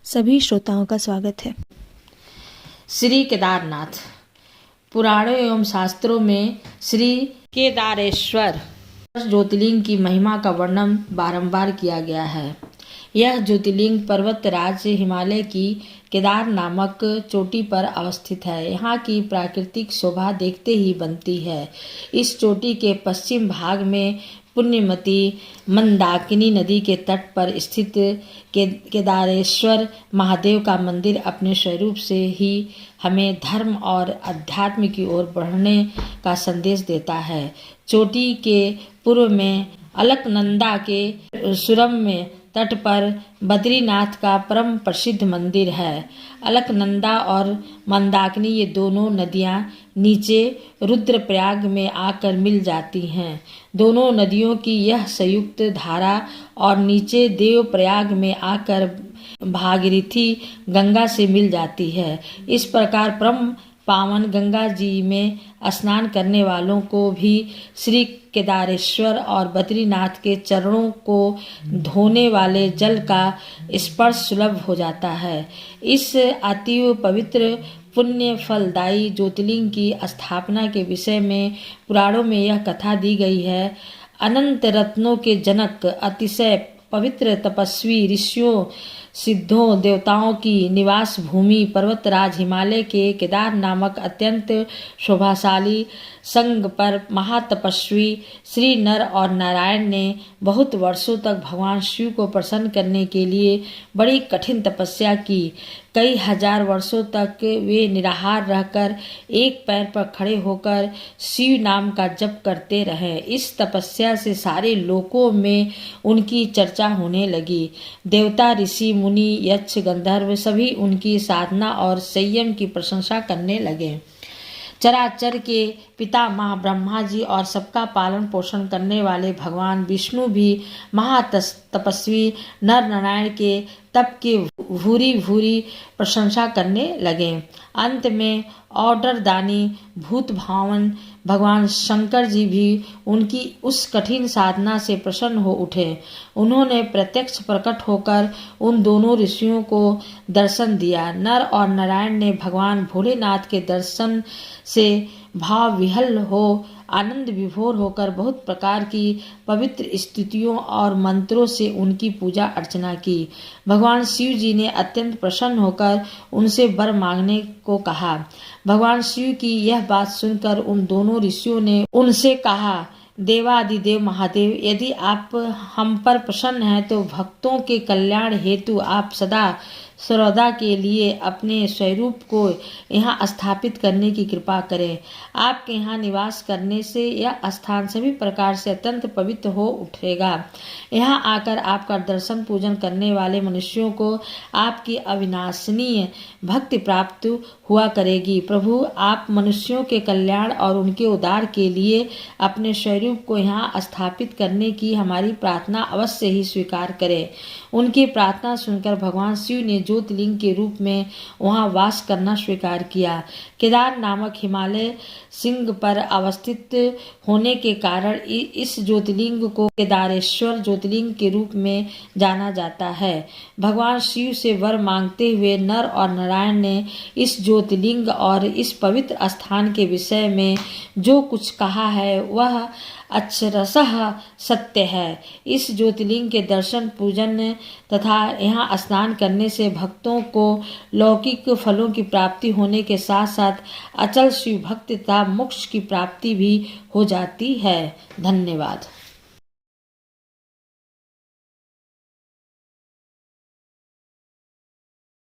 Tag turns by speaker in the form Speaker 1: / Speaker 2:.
Speaker 1: सभी श्रोताओं का स्वागत है।
Speaker 2: श्री केदारनाथ। पुराणों एवं शास्त्रों में श्री केदारेश्वर ज्योतिर्लिंग की महिमा का वर्णन बारंबार किया गया है। यह ज्योतिर्लिंग पर्वत राज्य हिमालय की केदार नामक चोटी पर अवस्थित है। यहाँ की प्राकृतिक शोभा देखते ही बनती है। इस चोटी के पश्चिम भाग में पुण्यमती मंदाकिनी नदी के तट पर स्थित केदारेश्वर महादेव का मंदिर अपने स्वरूप से ही हमें धर्म और अध्यात्म की ओर बढ़ने का संदेश देता है। चोटी के पूर्व में अलकनंदा के सुरम्य तट पर बद्रीनाथ का परम प्रसिद्ध मंदिर है। अलकनंदा और मंदाकिनी ये दोनों नदियां नीचे रुद्रप्रयाग में आकर मिल जाती हैं। दोनों नदियों की यह संयुक्त धारा और नीचे देवप्रयाग में आकर भागीरथी गंगा से मिल जाती है। इस प्रकार परम पावन गंगा जी में स्नान करने वालों को भी श्री केदारेश्वर और बद्रीनाथ के चरणों को धोने वाले जल का स्पर्श सुलभ हो जाता है। इस अतीव पवित्र पुण्य फलदायी ज्योतिर्लिंग की स्थापना के विषय में पुराणों में यह कथा दी गई है। अनंत रत्नों के जनक, अतिशय पवित्र तपस्वी, ऋषियों सिद्धों देवताओं की निवास भूमि पर्वतराज हिमालय के केदार नामक अत्यंत शोभाशाली संग पर महातपस्वी श्री नर और नारायण ने बहुत वर्षों तक भगवान शिव को प्रसन्न करने के लिए बड़ी कठिन तपस्या की। कई हजार वर्षों तक वे निराहार रहकर एक पैर पर खड़े होकर शिव नाम का जप करते रहे। इस तपस्या से सारे लोकों में उनकी चर्चा होने लगी। देवता, ऋषि, मुनि, यक्ष, गंधर्व सभी उनकी साधना और संयम की प्रशंसा करने लगे। चराचर के पितामह ब्रह्मा जी और सबका पालन पोषण करने वाले भगवान विष्णु भी महातपस्वी नर नारायण के तप की भूरी भूरी प्रशंसा करने लगे। अंत में ऑर्डर दानी भूत भावन भगवान शंकर जी भी उनकी उस कठिन साधना से प्रसन्न हो उठे। उन्होंने प्रत्यक्ष प्रकट होकर उन दोनों ऋषियों को दर्शन दिया। नर और नारायण ने भगवान भोलेनाथ के दर्शन से भाव विह्वल हो आनंद विभोर होकर बहुत प्रकार की पवित्र स्तुतियों और मंत्रों से उनकी पूजा अर्चना की। भगवान शिव जी ने अत्यंत प्रसन्न होकर उनसे वर मांगने को कहा। भगवान शिव की यह बात सुनकर उन दोनों ऋषियों ने उनसे कहा, देवादिदेव महादेव, यदि आप हम पर प्रसन्न हैं तो भक्तों के कल्याण हेतु आप सदा सर्वदा के लिए अपने स्वरूप को यहाँ स्थापित करने की कृपा करें। आपके यहाँ निवास करने से यह स्थान सभी प्रकार से अत्यंत पवित्र हो उठेगा। यहाँ आकर आपका दर्शन पूजन करने वाले मनुष्यों को आपकी अविनाशनीय भक्ति प्राप्त हुआ करेगी। प्रभु, आप मनुष्यों के कल्याण और उनके उद्धार के लिए अपने स्वरूप को यहाँ स्थापित करने की हमारी प्रार्थना अवश्य ही स्वीकार करें। उनकी प्रार्थना सुनकर भगवान शिव ने ज्योतिर्लिंग के रूप में वहां वास करना स्वीकार किया। केदार नामक हिमालय सिंह पर अवस्थित होने के कारण इस ज्योतिर्लिंग को केदारेश्वर ज्योतिर्लिंग के रूप में जाना जाता है। भगवान शिव से वर मांगते हुए नर और नारायण ने इस ज्योतिर्लिंग और इस पवित्र स्थान के विषय में जो कुछ कहा है वह अक्षरशः सत्य है। इस ज्योतिर्लिंग के दर्शन पूजन तथा यहाँ स्नान करने से भक्तों को लौकिक फलों की प्राप्ति होने के साथ साथ अचल शिव भक्ति तथा मोक्ष की प्राप्ति भी हो जाती है। धन्यवाद।